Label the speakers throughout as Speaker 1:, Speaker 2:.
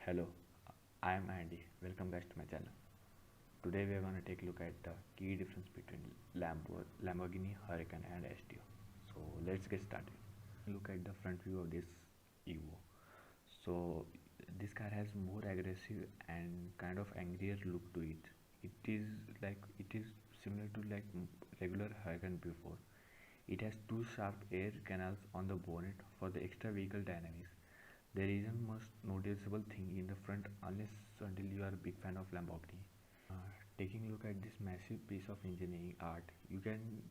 Speaker 1: Hello, I am Andy. Welcome back to my channel. Today we are going to take a look at the key difference between Lamborghini Huracan and STO. So let's get started. Look at the front view of this Evo. So this car has more aggressive and kind of angrier look to it. It is similar to like regular Huracan before. It has two sharp air canals on the bonnet for the extra vehicle dynamics. There isn't much noticeable thing in the front unless until you are a big fan of Lamborghini. Taking a look at this massive piece of engineering art, you can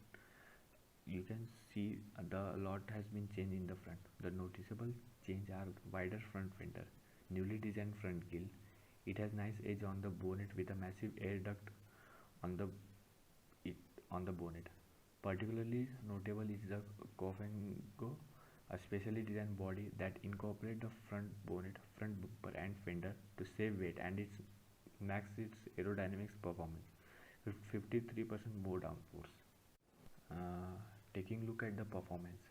Speaker 1: see the lot has been changed in the front. The noticeable change are wider front fender, newly designed front grille. It has nice edge on the bonnet with a massive air duct on the it on the bonnet. Particularly notable is the Cofango, a specially designed body that incorporates the front bonnet, front bumper and fender to save weight and its max its aerodynamics performance with 53% more downforce. Uh, Taking a look at the performance,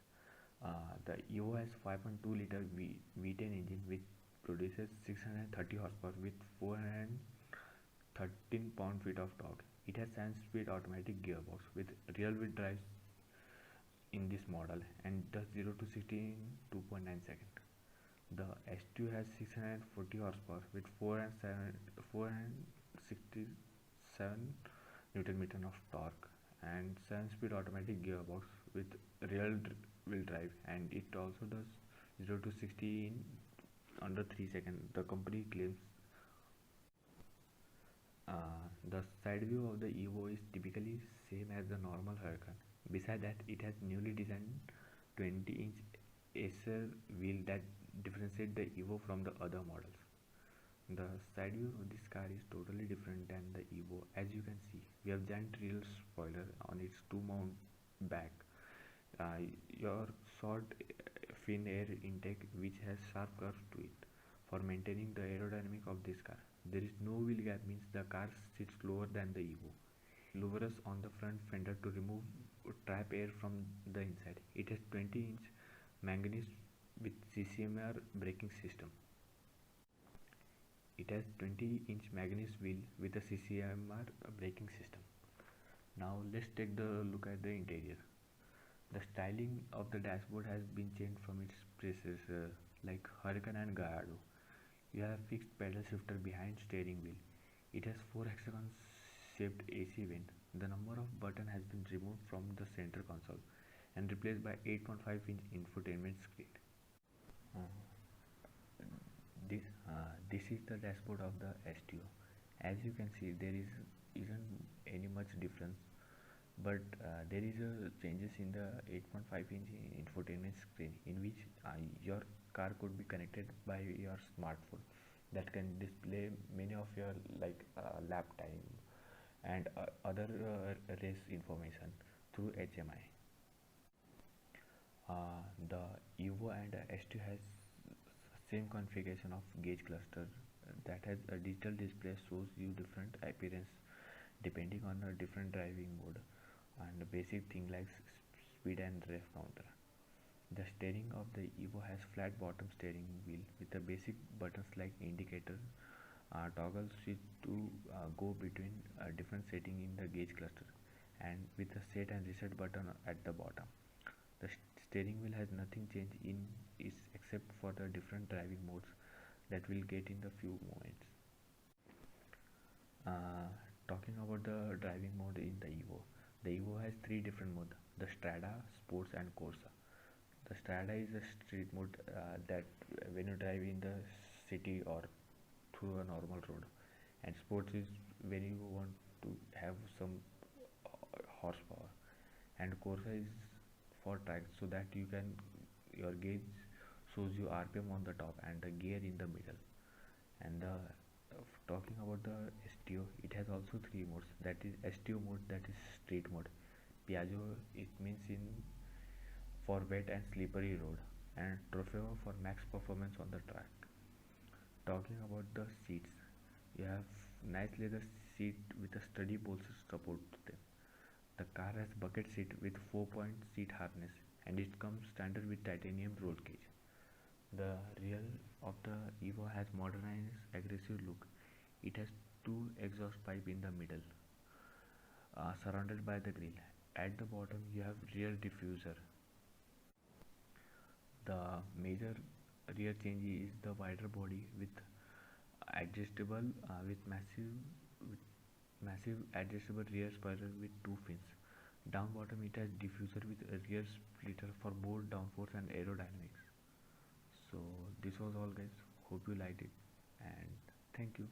Speaker 1: the Evo has 5.2 liter V10 engine which produces 630 horsepower with 413 pound-feet of torque. It has 7-speed automatic gearbox with rear-wheel drive in this model and does 0 to 60 in 2.9 seconds. The S2 has 640 horsepower with 467 Newton meter of torque and 7-speed automatic gearbox with rear wheel drive, and it also does 0 to 60 in under 3 seconds. The company claims the side view of the Evo is typically same as the normal Huracan. Besides that, it has newly designed 20-inch Acer wheel that differentiate the Evo from the other models. The side view of this car is totally different than the Evo. As you can see, we have giant rear spoiler on its two mount back. Your short fin air intake which has sharp curves to it for maintaining the aerodynamic of this car. There is no wheel gap means the car sits lower than the Evo. Louvers on the front fender to remove trap air from the inside. It has 20-inch manganese with CCMR braking system. It has 20-inch manganese wheel with a CCMR braking system. Now let's take the look at the interior. The styling of the dashboard has been changed from its predecessor like Huracan and Gallardo. You have fixed pedal shifter behind steering wheel. It has 4 hexagon shaped AC vent. The number of button has been removed from the center console and replaced by 8.5-inch infotainment screen. Uh, this is the dashboard of the STO. As you can see, there isn't any much difference, but there is a changes in the 8.5-inch infotainment screen in which your car could be connected by your smartphone that can display many of your lap time and other race information through HMI. The Evo and S2 has same configuration of gauge cluster that has a digital display shows you different appearance depending on a different driving mode and basic thing like speed and rev counter. The steering of the Evo has flat bottom steering wheel with a basic buttons like indicator, toggle switch to go between different setting in the gauge cluster, and with a set and reset button at the bottom. The steering wheel has nothing changed in is except for the different driving modes that we'll get in the few moments. Uh, Talking about the driving mode in the Evo has three different modes: the Strada, Sports, and Corsa. The Strada is a street mode that when you drive in the city or through a normal road, and Sports is when you want to have some horsepower, and Corsa is for track so that you can your gauge shows you RPM on the top and the gear in the middle. And talking about the STO, it has also three modes. That is STO mode, that is street mode. Piaggio it means in for wet and slippery road, and Trofeo for max performance on the track. Talking about the seats, you have nice leather seat with a sturdy bolster support to them. The car has bucket seat with 4-point seat harness and it comes standard with titanium roll cage. The rear of the Evo has modernized aggressive look. It has two exhaust pipe in the middle, surrounded by the grille. At the bottom you have rear diffuser. The major rear change is the wider body with adjustable with massive adjustable rear spoiler with two fins. Down bottom it has diffuser with a rear splitter for more downforce and aerodynamics. So this was all guys. Hope you liked it and thank you.